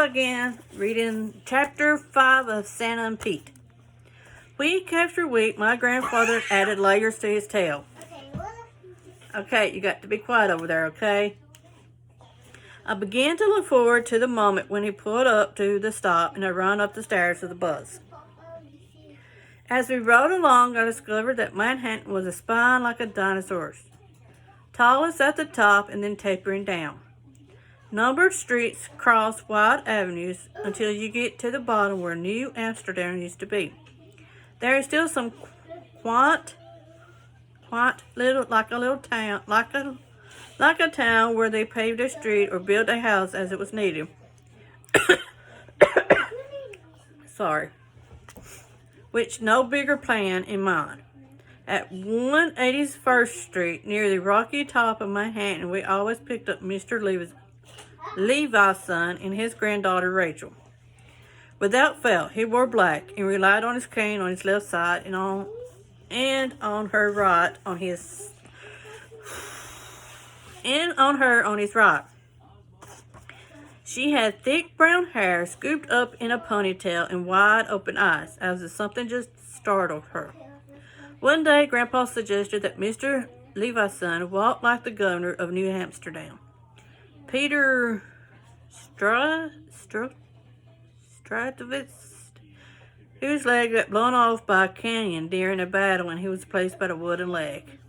again, reading chapter 5 of Santa and Pete. Week after week, my grandfather added layers to his tale. Okay, you got to be quiet over there, okay? I began to look forward to the moment when he pulled up to the stop and I ran up the stairs of the bus. As we rode along, I discovered that Manhattan was a spine like a dinosaur's. Tallest at the top and then tapering down. Numbered streets cross wide avenues until you get to the bottom where New Amsterdam used to be. There is still some quaint little, like a town where they paved a street or built a house as it was needed. Sorry. Which no bigger plan in mind. At 181st Street, near the rocky top of Manhattan, we always picked up Mr. Levi's son and his granddaughter Rachel. Without fail, he wore black and relied on his cane on his left side and on her on his right. She had thick brown hair scooped up in a ponytail and wide open eyes, as if something just startled her. One day, Grandpa suggested that Mr. Levi's son walk like the governor of New Amsterdam, Peter Stratovitz, whose leg got blown off by a canyon during a battle and he was replaced by a wooden leg.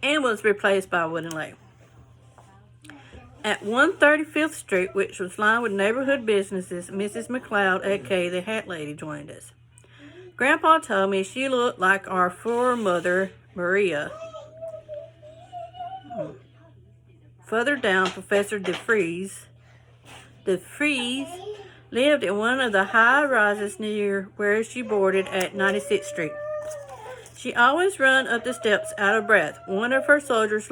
And was replaced by a wooden leg. At 135th Street, which was lined with neighborhood businesses, Mrs. McLeod, aka the Hat Lady, joined us. Grandpa told me she looked like our foremother, Maria. Further down, Professor DeFries lived in one of the high rises near where she boarded at 96th Street. She always ran up the steps out of breath. One of her shoulders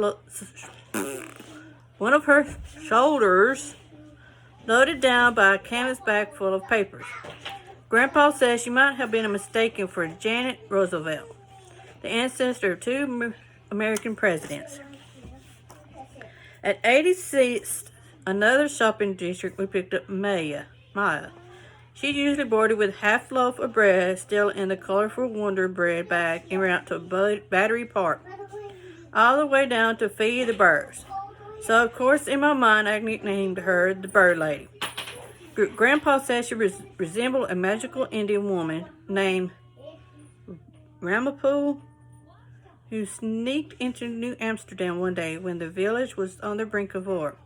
loaded down by a canvas bag full of papers. Grandpa says she might have been mistaken for Janet Roosevelt, the ancestor of two American presidents. At 86th, another shopping district, we picked up Maya. She usually boarded with half loaf of bread still in the colorful Wonder Bread bag and ran out to Battery Park, all the way down to feed the birds. So, of course, in my mind, I nicknamed her the Bird Lady. Grandpa says she resembled a magical Indian woman named Ramapool, who sneaked into New Amsterdam one day when the village was on the brink of war.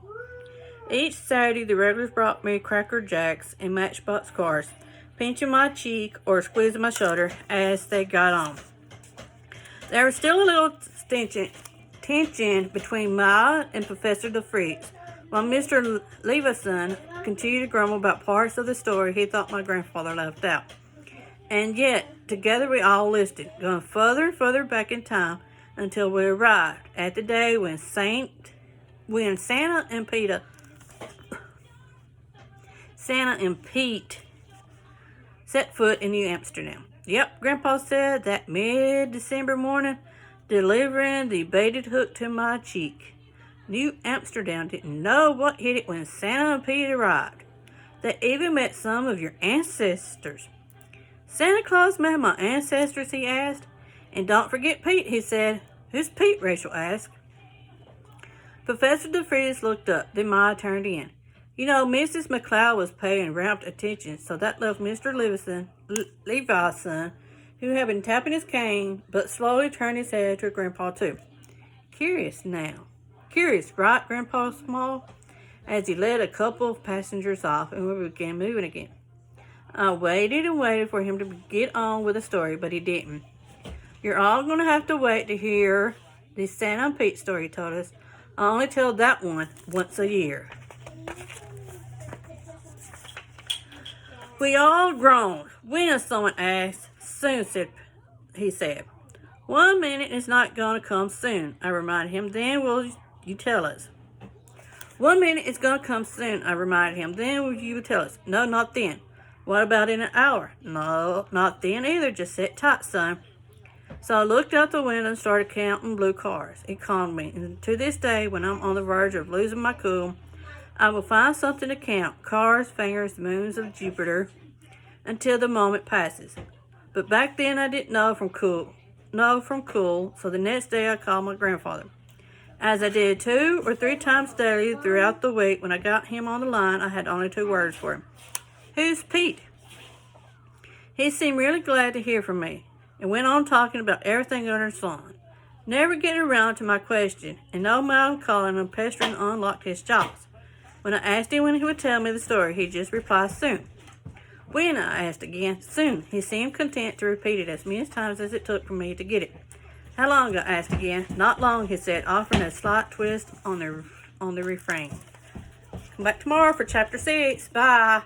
Each Saturday, the regulars brought me Cracker Jacks and Matchbox cars, pinching my cheek or squeezing my shoulder as they got on. There was still a little tension between Ma and Professor DeFries, while Mr. Leveson continued to grumble about parts of the story he thought my grandfather left out. And yet, together we all listened, going further and further back in time until we arrived at the day when Santa and Pete set foot in New Amsterdam. Yep, Grandpa said that mid-December morning, delivering the baited hook to my cheek. New Amsterdam didn't know what hit it when Santa and Pete arrived. They even met some of your ancestors. Santa Claus met my ancestors, he asked. And don't forget Pete, he said. Who's Pete? Rachel asked. Professor DeFries looked up. Then Ma turned in. You know, Mrs. McLeod was paying rapt attention, so that left Mr. Levi's son, who had been tapping his cane, but slowly turned his head to Grandpa too. Curious, right, Grandpa Small? As he led a couple of passengers off and we began moving again. I waited and waited for him to get on with the story, but he didn't. You're all going to have to wait to hear the Santa and Pete story, he told us. I only tell that one once a year. We all groaned. When? Someone asked. Soon, he said. 1 minute is not going to come soon, I reminded him. Then will you tell us? 1 minute is going to come soon, I reminded him. Then will you tell us? No, not then. What about in an hour? No, not then either. Just sit tight, son. So I looked out the window and started counting blue cars. It calmed me. And to this day, when I'm on the verge of losing my cool, I will find something to count, cars, fingers, moons of Jupiter, until the moment passes. But back then I didn't know from cool, so the next day I called my grandfather. As I did 2 or 3 times daily throughout the week, when I got him on the line, I had only 2 words for him. "Who's Pete?" He seemed really glad to hear from me, and went on talking about everything under the sun, never getting around to my question, and no matter calling and pestering unlocked his jaws. When I asked him when he would tell me the story, he just replied, "Soon." "When?" I asked again. "Soon." He seemed content to repeat it as many times as it took for me to get it. "How long?" I asked again. "Not long," he said, offering a slight twist on the refrain. Come back tomorrow for chapter 6. Bye.